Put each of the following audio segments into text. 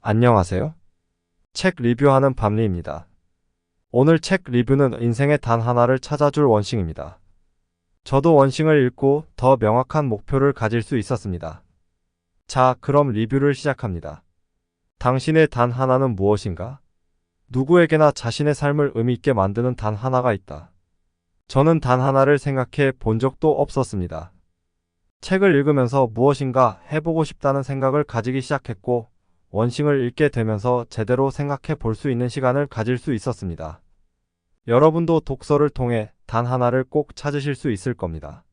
안녕하세요. 책 리뷰하는 밤리입니다. 오늘 책 리뷰는 인생의 단 하나를 찾아줄 원싱입니다. 저도 원싱을 읽고 더 명확한 목표를 가질 수 있었습니다. 자, 그럼 리뷰를 시작합니다. 당신의 단 하나는 무엇인가? 누구에게나 자신의 삶을 의미 있게 만드는 단 하나가 있다. 저는 단 하나를 생각해 본 적도 없었습니다. 책을 읽으면서 무엇인가 해보고 싶다는 생각을 가지기 시작했고, 원싱을 읽게 되면서 제대로 생각해 볼 수 있는 시간을 가질 수 있었습니다. 여러분도 독서를 통해 단 하나를 꼭 찾으실 수 있을 겁니다.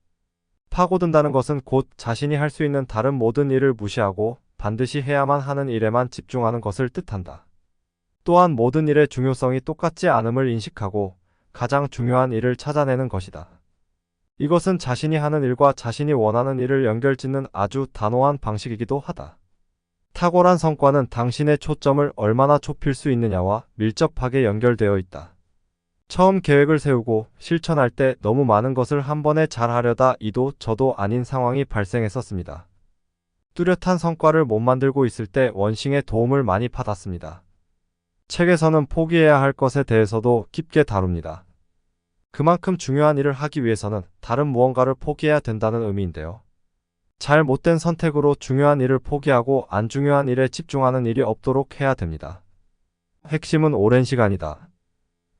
파고든다는 것은 곧 자신이 할 수 있는 다른 모든 일을 무시하고 반드시 해야만 하는 일에만 집중하는 것을 뜻한다. 또한 모든 일의 중요성이 똑같지 않음을 인식하고 가장 중요한 일을 찾아내는 것이다. 이것은 자신이 하는 일과 자신이 원하는 일을 연결짓는 아주 단호한 방식이기도 하다. 탁월한 성과는 당신의 초점을 얼마나 좁힐 수 있느냐와 밀접하게 연결되어 있다. 처음 계획을 세우고 실천할 때 너무 많은 것을 한 번에 잘하려다 이도 저도 아닌 상황이 발생했었습니다. 뚜렷한 성과를 못 만들고 있을 때 원싱의 도움을 많이 받았습니다. 책에서는 포기해야 할 것에 대해서도 깊게 다룹니다. 그만큼 중요한 일을 하기 위해서는 다른 무언가를 포기해야 된다는 의미인데요. 잘 못된 선택으로 중요한 일을 포기하고 안 중요한 일에 집중하는 일이 없도록 해야 됩니다. 핵심은 오랜 시간이다.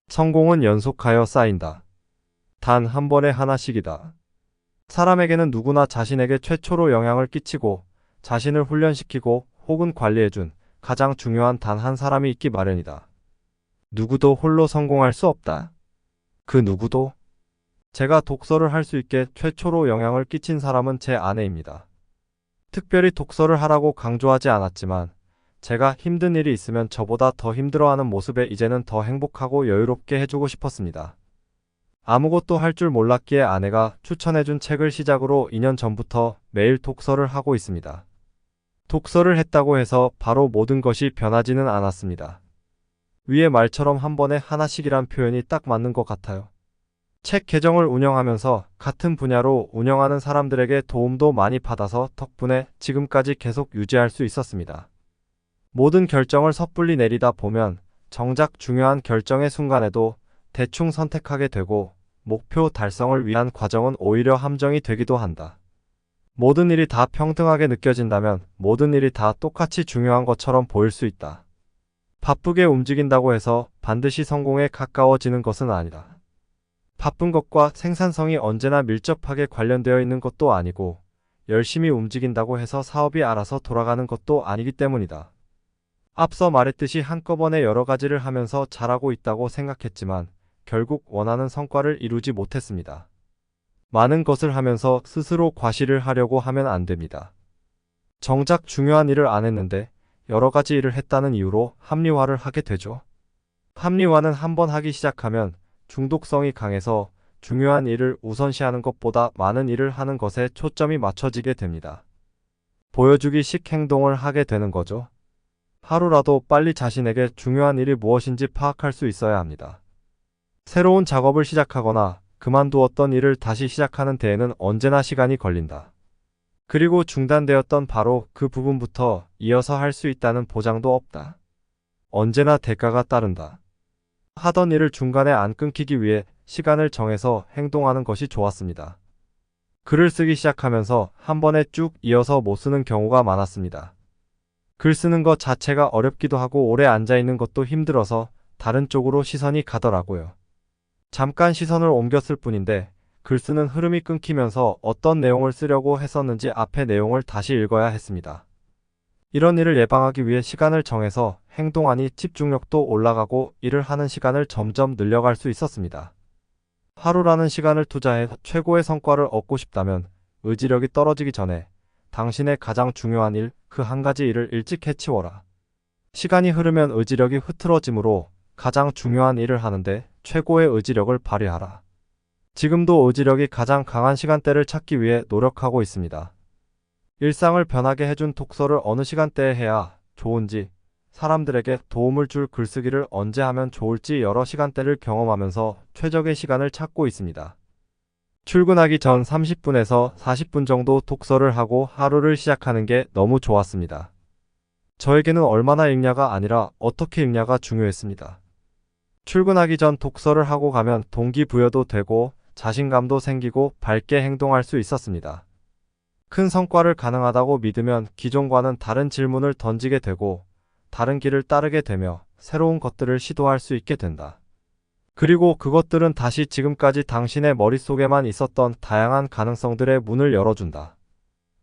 성공은 연속하여 쌓인다. 단 한 번에 하나씩이다. 사람에게는 누구나 자신에게 최초로 영향을 끼치고 자신을 훈련시키고 혹은 관리해준 가장 중요한 단 한 사람이 있기 마련이다. 누구도 홀로 성공할 수 없다. 그 누구도? 제가 독서를 할 수 있게 최초로 영향을 끼친 사람은 제 아내입니다. 특별히 독서를 하라고 강조하지 않았지만 제가 힘든 일이 있으면 저보다 더 힘들어하는 모습에 이제는 더 행복하고 여유롭게 해주고 싶었습니다. 아무것도 할 줄 몰랐기에 아내가 추천해준 책을 시작으로 2년 전부터 매일 독서를 하고 있습니다. 독서를 했다고 해서 바로 모든 것이 변하지는 않았습니다. 위의 말처럼 한 번에 하나씩이란 표현이 딱 맞는 것 같아요. 책 계정을 운영하면서 같은 분야로 운영하는 사람들에게 도움도 많이 받아서 덕분에 지금까지 계속 유지할 수 있었습니다. 모든 결정을 섣불리 내리다 보면 정작 중요한 결정의 순간에도 대충 선택하게 되고 목표 달성을 위한 과정은 오히려 함정이 되기도 한다. 모든 일이 다 평등하게 느껴진다면 모든 일이 다 똑같이 중요한 것처럼 보일 수 있다. 바쁘게 움직인다고 해서 반드시 성공에 가까워지는 것은 아니다. 바쁜 것과 생산성이 언제나 밀접하게 관련되어 있는 것도 아니고 열심히 움직인다고 해서 사업이 알아서 돌아가는 것도 아니기 때문이다. 앞서 말했듯이 한꺼번에 여러 가지를 하면서 잘하고 있다고 생각했지만 결국 원하는 성과를 이루지 못했습니다. 많은 것을 하면서 스스로 과시를 하려고 하면 안 됩니다. 정작 중요한 일을 안 했는데 여러 가지 일을 했다는 이유로 합리화를 하게 되죠. 합리화는 한번 하기 시작하면 중독성이 강해서 중요한 일을 우선시하는 것보다 많은 일을 하는 것에 초점이 맞춰지게 됩니다. 보여주기식 행동을 하게 되는 거죠. 하루라도 빨리 자신에게 중요한 일이 무엇인지 파악할 수 있어야 합니다. 새로운 작업을 시작하거나 그만두었던 일을 다시 시작하는 데에는 언제나 시간이 걸린다. 그리고 중단되었던 바로 그 부분부터 이어서 할 수 있다는 보장도 없다. 언제나 대가가 따른다. 하던 일을 중간에 안 끊기기 위해 시간을 정해서 행동하는 것이 좋았습니다. 글을 쓰기 시작하면서 한 번에 쭉 이어서 못 쓰는 경우가 많았습니다. 글 쓰는 것 자체가 어렵기도 하고 오래 앉아있는 것도 힘들어서 다른 쪽으로 시선이 가더라고요. 잠깐 시선을 옮겼을 뿐인데 글 쓰는 흐름이 끊기면서 어떤 내용을 쓰려고 했었는지 앞에 내용을 다시 읽어야 했습니다. 이런 일을 예방하기 위해 시간을 정해서 행동하니 집중력도 올라가고 일을 하는 시간을 점점 늘려갈 수 있었습니다. 하루라는 시간을 투자해 최고의 성과를 얻고 싶다면 의지력이 떨어지기 전에 당신의 가장 중요한 일, 그 한 가지 일을 일찍 해치워라. 시간이 흐르면 의지력이 흐트러지므로 가장 중요한 일을 하는데 최고의 의지력을 발휘하라. 지금도 의지력이 가장 강한 시간대를 찾기 위해 노력하고 있습니다. 일상을 변하게 해준 독서를 어느 시간대에 해야 좋은지, 사람들에게 도움을 줄 글쓰기를 언제 하면 좋을지 여러 시간대를 경험하면서 최적의 시간을 찾고 있습니다. 출근하기 전 30분에서 40분 정도 독서를 하고 하루를 시작하는 게 너무 좋았습니다. 저에게는 얼마나 읽냐가 아니라 어떻게 읽냐가 중요했습니다. 출근하기 전 독서를 하고 가면 동기부여도 되고 자신감도 생기고 밝게 행동할 수 있었습니다. 큰 성과를 가능하다고 믿으면 기존과는 다른 질문을 던지게 되고 다른 길을 따르게 되며 새로운 것들을 시도할 수 있게 된다. 그리고 그것들은 다시 지금까지 당신의 머릿속에만 있었던 다양한 가능성들의 문을 열어준다.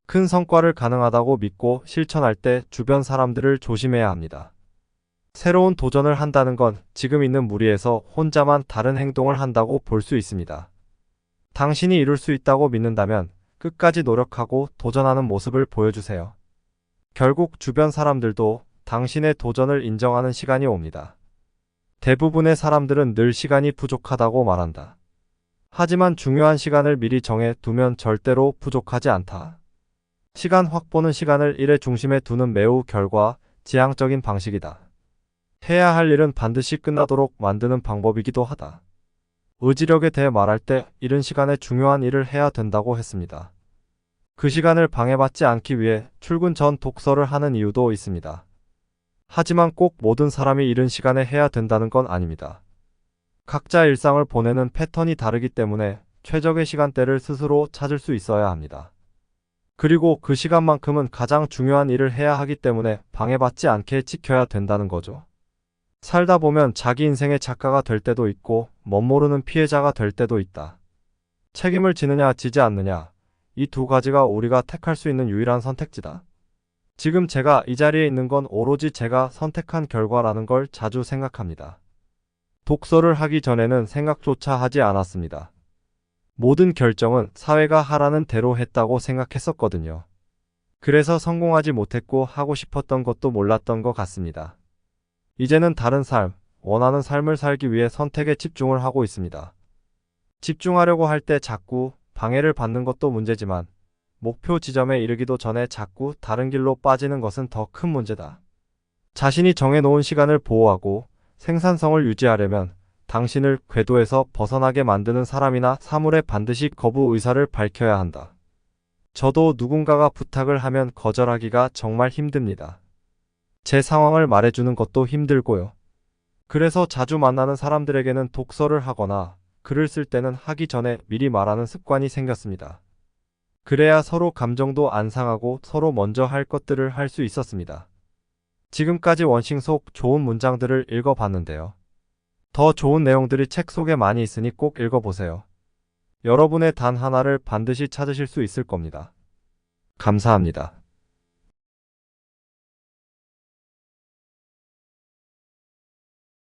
큰 성과를 가능하다고 믿고 실천할 때 주변 사람들을 조심해야 합니다. 새로운 도전을 한다는 건 지금 있는 무리에서 혼자만 다른 행동을 한다고 볼 수 있습니다. 당신이 이룰 수 있다고 믿는다면 끝까지 노력하고 도전하는 모습을 보여주세요. 결국 주변 사람들도 당신의 도전을 인정하는 시간이 옵니다. 대부분의 사람들은 늘 시간이 부족하다고 말한다. 하지만 중요한 시간을 미리 정해 두면 절대로 부족하지 않다. 시간 확보는 시간을 일의 중심에 두는 매우 결과 지향적인 방식이다. 해야 할 일은 반드시 끝나도록 만드는 방법이기도 하다. 의지력에 대해 말할 때 이른 시간에 중요한 일을 해야 된다고 했습니다. 그 시간을 방해받지 않기 위해 출근 전 독서를 하는 이유도 있습니다. 하지만 꼭 모든 사람이 이른 시간에 해야 된다는 건 아닙니다. 각자 일상을 보내는 패턴이 다르기 때문에 최적의 시간대를 스스로 찾을 수 있어야 합니다. 그리고 그 시간만큼은 가장 중요한 일을 해야 하기 때문에 방해받지 않게 지켜야 된다는 거죠. 살다 보면 자기 인생의 작가가 될 때도 있고 멋모르는 피해자가 될 때도 있다. 책임을 지느냐 지지 않느냐, 이 두 가지가 우리가 택할 수 있는 유일한 선택지다. 지금 제가 이 자리에 있는 건 오로지 제가 선택한 결과라는 걸 자주 생각합니다. 독서를 하기 전에는 생각조차 하지 않았습니다. 모든 결정은 사회가 하라는 대로 했다고 생각했었거든요. 그래서 성공하지 못했고 하고 싶었던 것도 몰랐던 것 같습니다. 이제는 다른 삶, 원하는 삶을 살기 위해 선택에 집중을 하고 있습니다. 집중하려고 할 때 자꾸 방해를 받는 것도 문제지만 목표 지점에 이르기도 전에 자꾸 다른 길로 빠지는 것은 더 큰 문제다. 자신이 정해놓은 시간을 보호하고 생산성을 유지하려면 당신을 궤도에서 벗어나게 만드는 사람이나 사물에 반드시 거부 의사를 밝혀야 한다. 저도 누군가가 부탁을 하면 거절하기가 정말 힘듭니다. 제 상황을 말해주는 것도 힘들고요. 그래서 자주 만나는 사람들에게는 독서를 하거나 글을 쓸 때는 하기 전에 미리 말하는 습관이 생겼습니다. 그래야 서로 감정도 안 상하고 서로 먼저 할 것들을 할 수 있었습니다. 지금까지 원싱 속 좋은 문장들을 읽어봤는데요. 더 좋은 내용들이 책 속에 많이 있으니 꼭 읽어보세요. 여러분의 단 하나를 반드시 찾으실 수 있을 겁니다. 감사합니다.